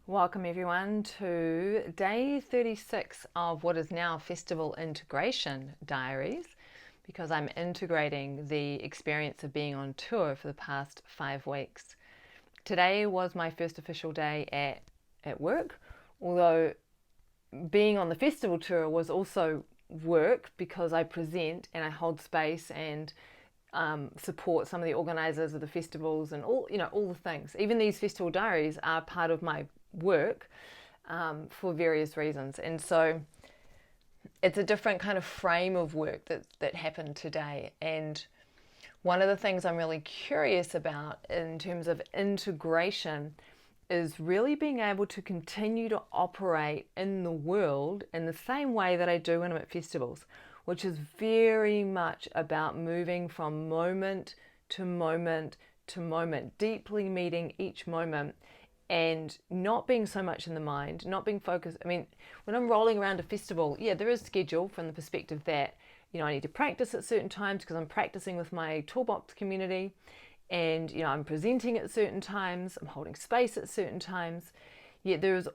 Welcome everyone to day 36 of what is now Festival Integration Diaries, because I'm integrating the experience of being on tour for the past 5 weeks. Today was my first official day at work, although being on the festival tour was also work because I present and I hold space and support some of the organisers of the festivals and all the things. Even these festival diaries are part of my work for various reasons, and so it's a different kind of frame of work that happened today. And one of the things I'm really curious about in terms of integration is really being able to continue to operate in the world in the same way that I do when I'm at festivals, which is very much about moving from moment to moment to moment, deeply meeting each moment and not being so much in the mind, not being focused. I mean, when I'm rolling around a festival, yeah, there is schedule from the perspective that, I need to practice at certain times because I'm practicing with my Toolbox community, and, I'm presenting at certain times, I'm holding space at certain times. Yet there's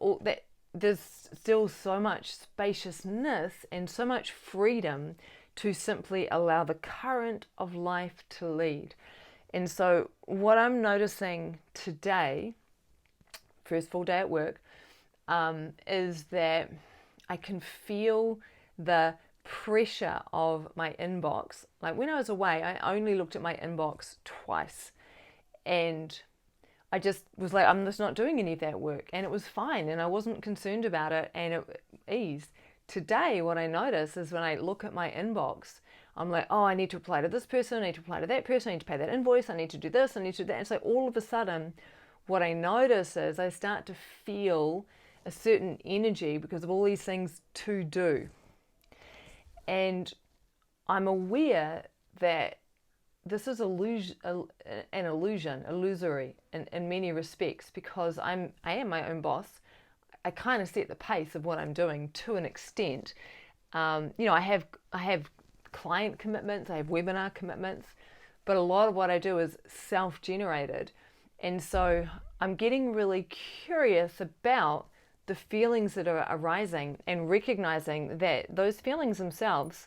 still so much spaciousness and so much freedom to simply allow the current of life to lead. And so what I'm noticing today, first full day at work, is that I can feel the pressure of my inbox. Like when I was away, I only looked at my inbox twice, and I just was like, I'm just not doing any of that work, and it was fine, and I wasn't concerned about it, and it eased. Today, what I notice is when I look at my inbox, I'm like, oh, I need to reply to this person, I need to reply to that person, I need to pay that invoice, I need to do this, I need to do that. And so all of a sudden, what I notice is I start to feel a certain energy because of all these things to do. And I'm aware that this is an illusory in many respects, because I am my own boss. I kind of set the pace of what I'm doing to an extent. I have client commitments, I have webinar commitments, but a lot of what I do is self-generated. And so I'm getting really curious about the feelings that are arising and recognizing that those feelings themselves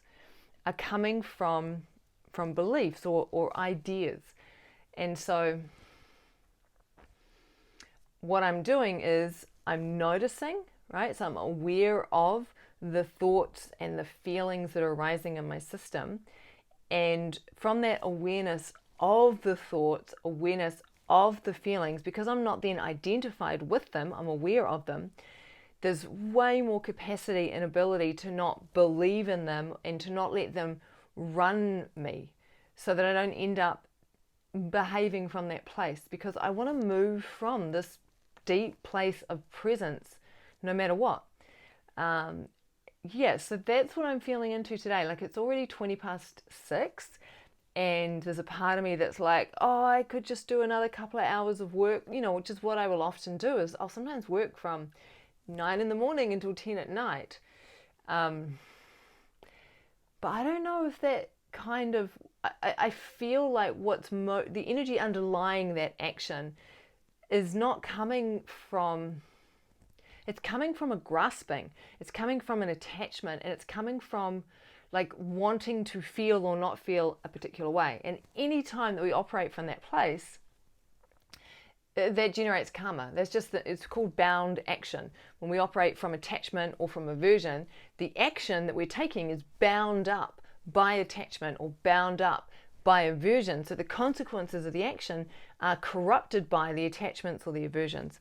are coming from beliefs or ideas. And so what I'm doing is I'm noticing, right? So I'm aware of the thoughts and the feelings that are arising in my system. And from that awareness of the thoughts, awareness of the feelings, because I'm not then identified with them, I'm aware of them, there's way more capacity and ability to not believe in them and to not let them run me, so that I don't end up behaving from that place, because I want to move from this deep place of presence no matter what. So that's what I'm feeling into today. Like, it's already 20 past 6, and there's a part of me that's like, oh, I could just do another couple of hours of work, which is what I will often do. Is I'll sometimes work from 9 in the morning until 10 at night. But I don't know if that kind of, I feel like the energy underlying that action is not coming from, it's coming from a grasping, it's coming from an attachment, and it's coming from like wanting to feel or not feel a particular way. And any time that we operate from that place, that generates karma. It's called bound action. When we operate from attachment or from aversion, the action that we're taking is bound up by attachment or bound up by aversion. So the consequences of the action are corrupted by the attachments or the aversions.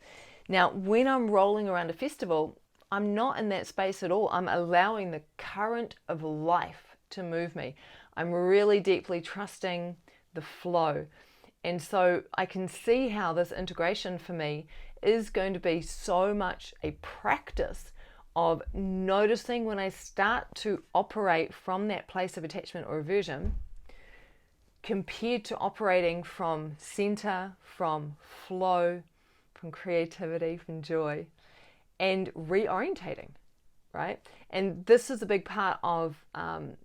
Now, when I'm rolling around a festival, I'm not in that space at all. I'm allowing the current of life to move me. I'm really deeply trusting the flow. And so I can see how this integration for me is going to be so much a practice of noticing when I start to operate from that place of attachment or aversion, compared to operating from center, from flow, from creativity, from joy, and reorientating, right? And this is a big part of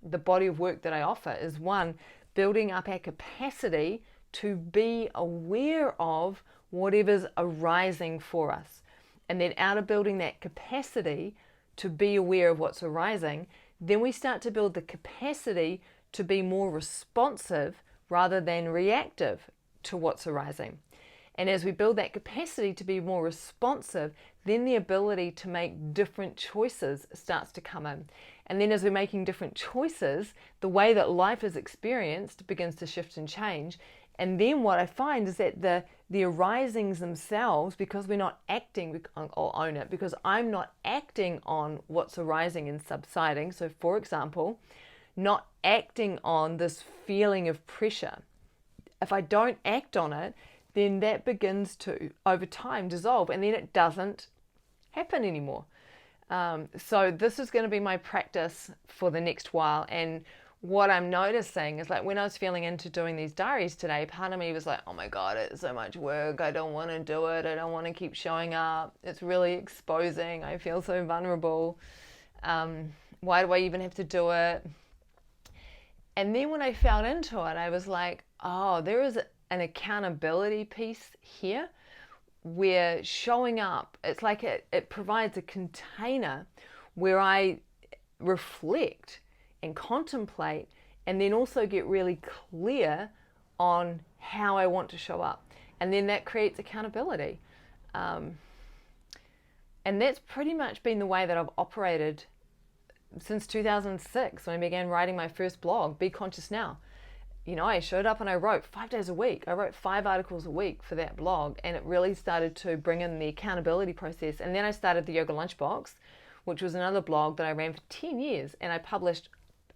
the body of work that I offer, is one, building up our capacity to be aware of whatever's arising for us. And then out of building that capacity to be aware of what's arising, then we start to build the capacity to be more responsive rather than reactive to what's arising. And as we build that capacity to be more responsive, then the ability to make different choices starts to come in. And then as we're making different choices, the way that life is experienced begins to shift and change. And then what I find is that the arisings themselves, because we're not acting, I'll own it, because I'm not acting on what's arising and subsiding. So for example, not acting on this feeling of pressure. If I don't act on it, then that begins to, over time, dissolve, and then it doesn't happen anymore. So this is going to be my practice for the next while. And what I'm noticing is, like, when I was feeling into doing these diaries today, part of me was like, oh my God, it's so much work. I don't want to do it. I don't want to keep showing up. It's really exposing. I feel so vulnerable. Why do I even have to do it? And then when I felt into it, I was like, oh, there is an accountability piece here where showing up, it's like it provides a container where I reflect and contemplate, and then also get really clear on how I want to show up. And then that creates accountability. And that's pretty much been the way that I've operated since 2006, when I began writing my first blog, Be Conscious Now. You know, I showed up and I wrote 5 days a week. I wrote 5 articles a week for that blog, and it really started to bring in the accountability process. And then I started the Yoga Lunchbox, which was another blog that I ran for 10 years, and I published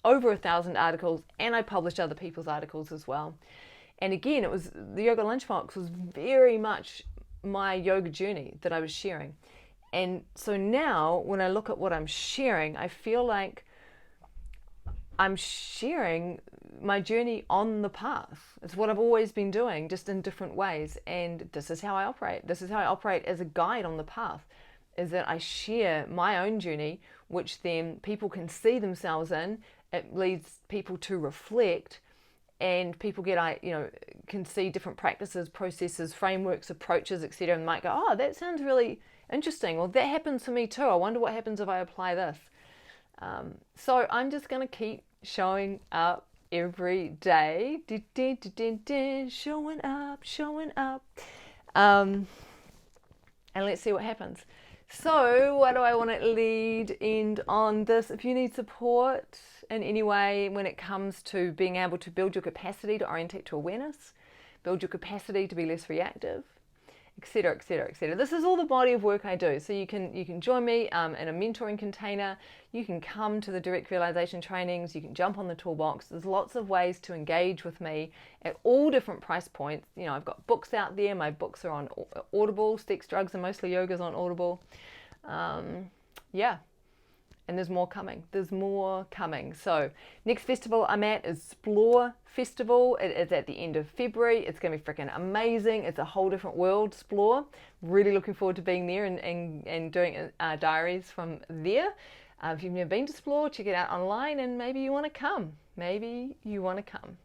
over 1,000 articles, and I published other people's articles as well. And again, it was the Yoga Lunchbox was very much my yoga journey that I was sharing. And so now when I look at what I'm sharing, I feel like I'm sharing my journey on the path. It's what I've always been doing, just in different ways. And this is how I operate. This is how I operate as a guide on the path, is that I share my own journey, which then people can see themselves in. It leads people to reflect, and people can see different practices, processes, frameworks, approaches, etc. and might go, oh, that sounds really interesting. Well, that happens for me too. I wonder what happens if I apply this. So I'm just going to keep showing up every day. Showing up. And let's see what happens. So what do I want to end on this? If you need support in any way when it comes to being able to build your capacity to orientate to awareness, build your capacity to be less reactive, etc., etc., etc. This is all the body of work I do. So you can join me in a mentoring container. You can come to the direct realization trainings. You can jump on the Toolbox. There's lots of ways to engage with me at all different price points. You know, I've got books out there. My books are on Audible. Sex, Drugs, and Mostly Yoga's on Audible. Yeah. And there's more coming. There's more coming. So next festival I'm at is Explore Festival. It is at the end of February. It's going to be freaking amazing. It's a whole different world, Explore. Really looking forward to being there and doing diaries from there. If you've never been to Explore, check it out online, and maybe you want to come. Maybe you want to come.